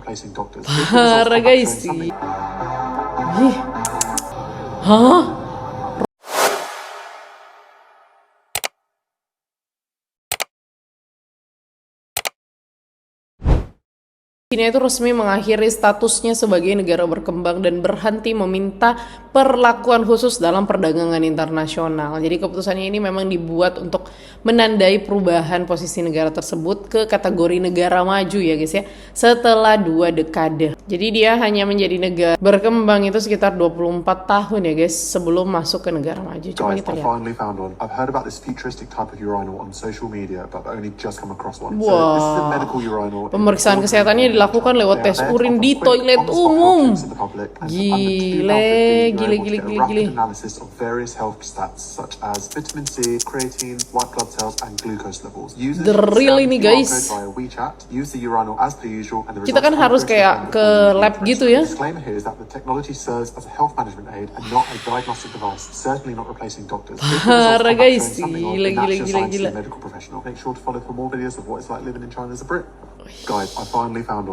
Parah guys sih. Ih. Hah? China itu resmi mengakhiri statusnya sebagai negara berkembang dan berhenti meminta perlakuan khusus dalam perdagangan internasional. Jadi keputusannya ini memang dibuat untuk menandai perubahan posisi negara tersebut ke kategori negara maju ya guys ya, setelah 2 dekade. Jadi dia hanya menjadi negara berkembang itu sekitar 24 tahun ya guys sebelum masuk ke negara maju. Coba kita lihat. Wah, pemeriksaan kesehatannya dilakukan lewat tes urin di toilet umum. Gile. The real ini guys. Kita kan harus kayak ke lab gitu ya. Parah guys, gila.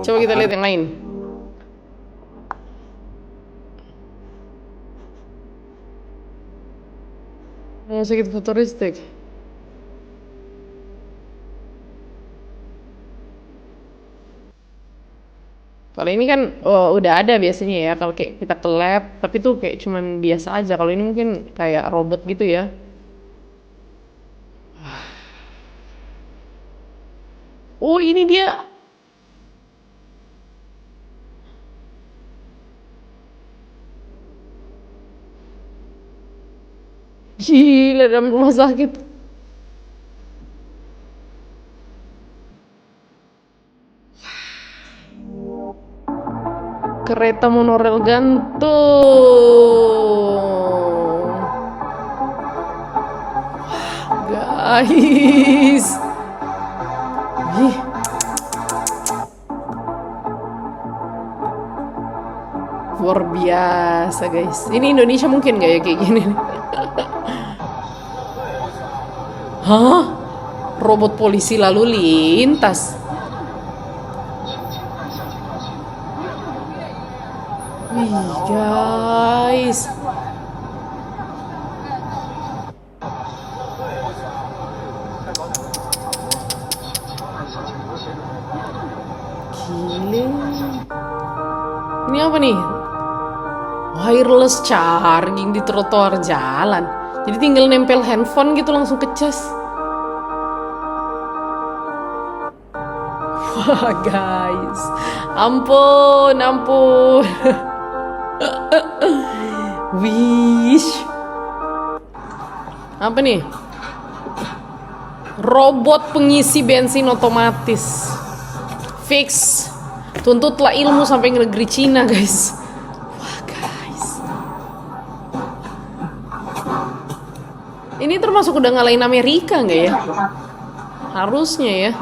Coba kita lihat yang lain. Sedikit futuristik. Kalau ini kan udah ada biasanya ya kalau kayak kita ke lab, tapi tuh kayak cuman biasa aja. Kalau ini mungkin kayak robot gitu ya. Oh, ini dia. Gila, dalam rumah sakit. Kereta monorail gantung. Guys. Ih. Luar biasa guys. Ini Indonesia mungkin gak ya kayak gini? Hah? Robot polisi lalu lintas. Wih guys. Gile. Ini apa nih? Wireless charging di trotoar jalan. Jadi tinggal nempel handphone gitu langsung ke cas. Wah guys, ampun. Wish. Apa nih? Robot pengisi bensin otomatis. Fix. Tuntutlah ilmu sampai ke negeri Cina guys. Wah guys. Ini termasuk udah ngalahin Amerika nggak ya? Harusnya ya.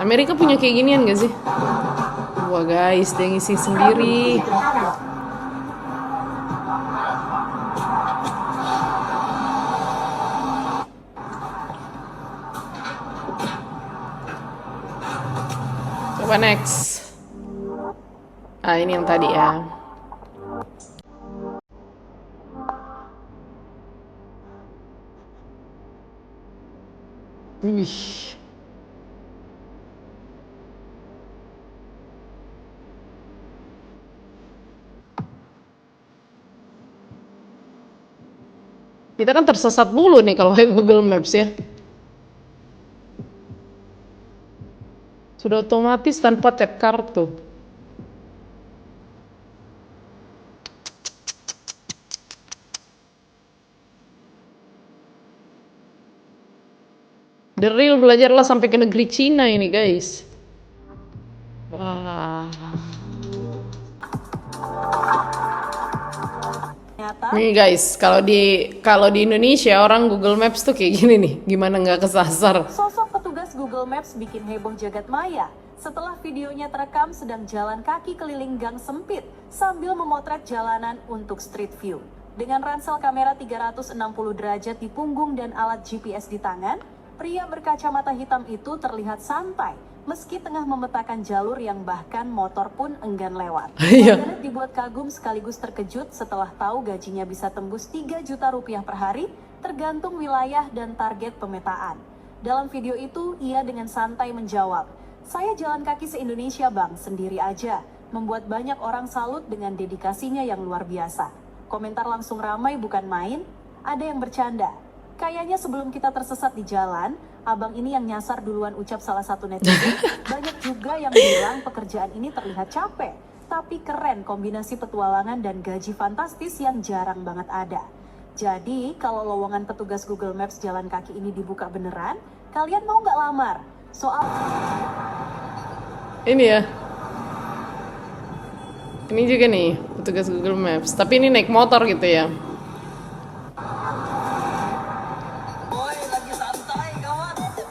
Amerika punya kayak ginian gak sih? Wah guys, dia ngisi sendiri. Coba next. Ini yang tadi ya. Wih. Kita kan tersesat mulu nih kalau pakai Google Maps ya. Sudah otomatis tanpa tap kartu. The real belajarlah sampai ke negeri Cina ini guys. Wah. Nih guys, kalau di Indonesia orang Google Maps tuh kayak gini nih, gimana nggak kesasar? Sosok petugas Google Maps bikin heboh jagat maya setelah videonya terekam sedang jalan kaki keliling gang sempit sambil memotret jalanan untuk street view. Dengan ransel kamera 360 derajat di punggung dan alat GPS di tangan, pria berkacamata hitam itu terlihat santai meski tengah memetakan jalur yang bahkan motor pun enggan lewat. Iya. Warganet dibuat kagum sekaligus terkejut setelah tahu gajinya bisa tembus 3 juta rupiah per hari, tergantung wilayah dan target pemetaan. Dalam video itu, ia dengan santai menjawab, "Saya jalan kaki se-Indonesia bang, sendiri aja." Membuat banyak orang salut dengan dedikasinya yang luar biasa. Komentar langsung ramai bukan main, ada yang bercanda. "Kayaknya sebelum kita tersesat di jalan, abang ini yang nyasar duluan," ucap salah satu netizen. Banyak juga yang bilang pekerjaan ini terlihat capek, tapi keren kombinasi petualangan dan gaji fantastis yang jarang banget ada. Jadi, kalau lowongan petugas Google Maps jalan kaki ini dibuka beneran, kalian mau nggak lamar? Soal Ini ya. Ini juga nih petugas Google Maps. Tapi ini naik motor gitu ya.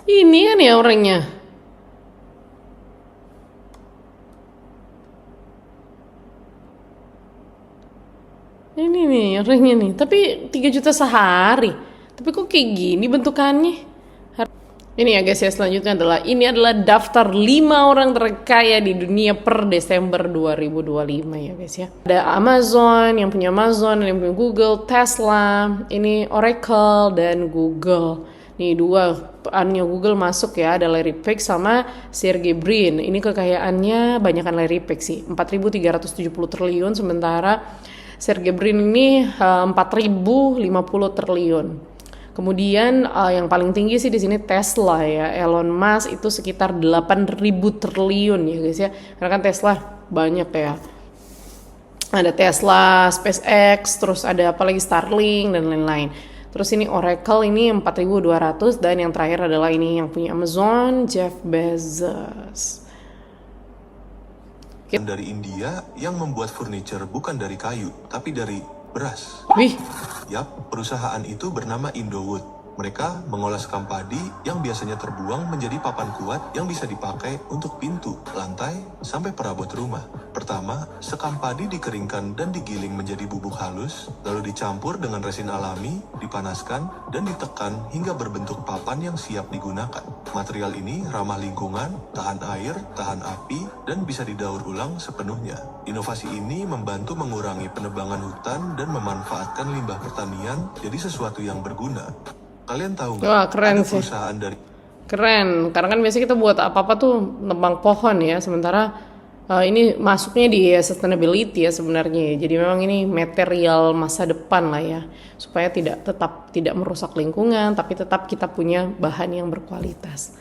Ini kan ya orangnya. Ini nih orangnya nih. Tapi 3 juta sehari. Tapi kok kayak gini bentukannya? Ini ya guys ya, selanjutnya adalah daftar 5 orang terkaya di dunia per Desember 2025 ya guys ya. Ada Amazon, yang punya Amazon, yang punya Google, Tesla, ini Oracle dan Google. Nih dua annya Google masuk ya, ada Larry Page sama Sergey Brin. Ini kekayaannya banyakan Larry Page sih, 4.370 triliun, sementara Sergey Brin ini 4.050 triliun. Kemudian yang paling tinggi sih di sini Tesla ya, Elon Musk itu sekitar 8.000 triliun ya guys ya. Karena kan Tesla banyak ya. Ada Tesla, SpaceX, terus ada apa lagi Starlink dan lain-lain. Terus ini Oracle ini 4.200 dan yang terakhir adalah ini yang punya Amazon, Jeff Bezos. Dari India yang membuat furniture bukan dari kayu, tapi dari beras. Wih, Yap, perusahaan itu bernama Indowood. Mereka mengolah sekam padi yang biasanya terbuang menjadi papan kuat yang bisa dipakai untuk pintu, lantai, sampai perabot rumah. Pertama, sekam padi dikeringkan dan digiling menjadi bubuk halus, lalu dicampur dengan resin alami, dipanaskan, dan ditekan hingga berbentuk papan yang siap digunakan. Material ini ramah lingkungan, tahan air, tahan api, dan bisa didaur ulang sepenuhnya. Inovasi ini membantu mengurangi penebangan hutan dan memanfaatkan limbah pertanian jadi sesuatu yang berguna. Kalian tahu nggak? Wah, keren ada sih. perusahaan dari keren. Karena kan biasanya kita buat apa-apa tuh nebang pohon ya, sementara ini masuknya di sustainability ya sebenarnya. Jadi memang ini material masa depan lah ya, supaya tetap tidak merusak lingkungan, tapi tetap kita punya bahan yang berkualitas.